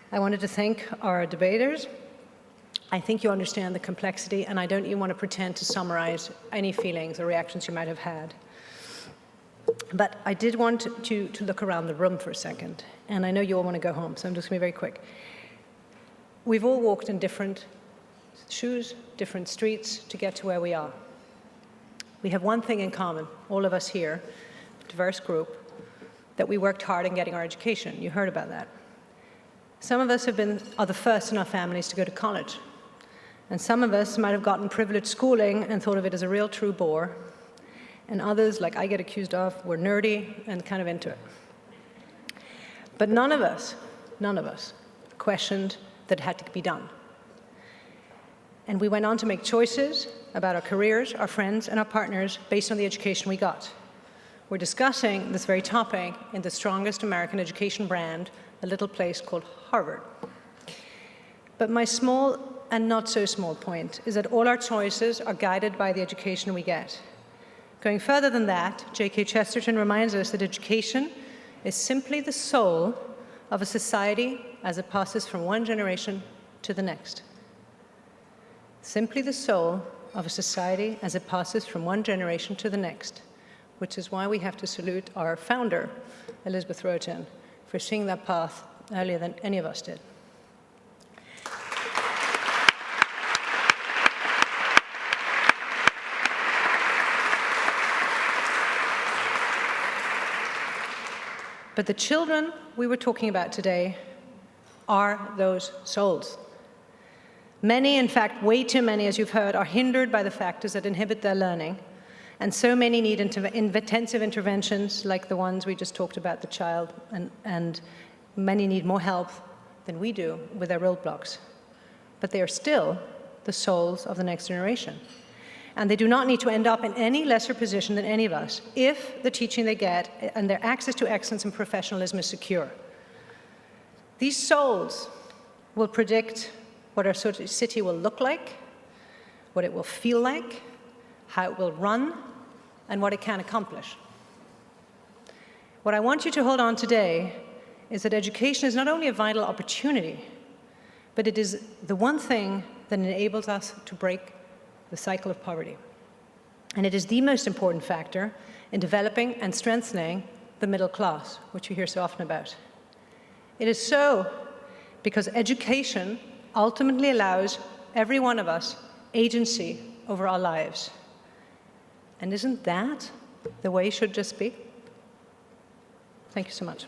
I wanted to thank our debaters. I think you understand the complexity, and I don't even want to pretend to summarize any feelings or reactions you might have had. But I did want to look around the room for a second, and I know you all want to go home, so I'm just going to be very quick. We've all walked in different shoes, different streets to get to where we are. We have one thing in common, all of us here, a diverse group, that we worked hard in getting our education. You heard about that. Some of us are the first in our families to go to college. And some of us might have gotten privileged schooling and thought of it as a real true bore. And others, like I get accused of, were nerdy and kind of into it. But none of us questioned that it had to be done. And we went on to make choices about our careers, our friends, and our partners based on the education we got. We're discussing this very topic in the strongest American education brand, a little place called Harvard. But my small and not so small point is that all our choices are guided by the education we get. Going further than that, J.K. Chesterton reminds us that education is simply the soul of a society as it passes from one generation to the next. Simply the soul of a society as it passes from one generation to the next, which is why we have to salute our founder, Elizabeth Roten, for seeing that path earlier than any of us did. But the children we were talking about today are those souls. Many, in fact, way too many, as you've heard, are hindered by the factors that inhibit their learning. And so many need intensive interventions like the ones we just talked about, the child, and many need more help than we do with their roadblocks. But they are still the souls of the next generation. And they do not need to end up in any lesser position than any of us if the teaching they get and their access to excellence and professionalism is secure. These souls will predict what our city will look like, what it will feel like, how it will run, and what it can accomplish. What I want you to hold on today is that education is not only a vital opportunity, but it is the one thing that enables us to break the cycle of poverty. And it is the most important factor in developing and strengthening the middle class, which you hear so often about. It is so because education ultimately allows every one of us agency over our lives. And isn't that the way it should just be? Thank you so much.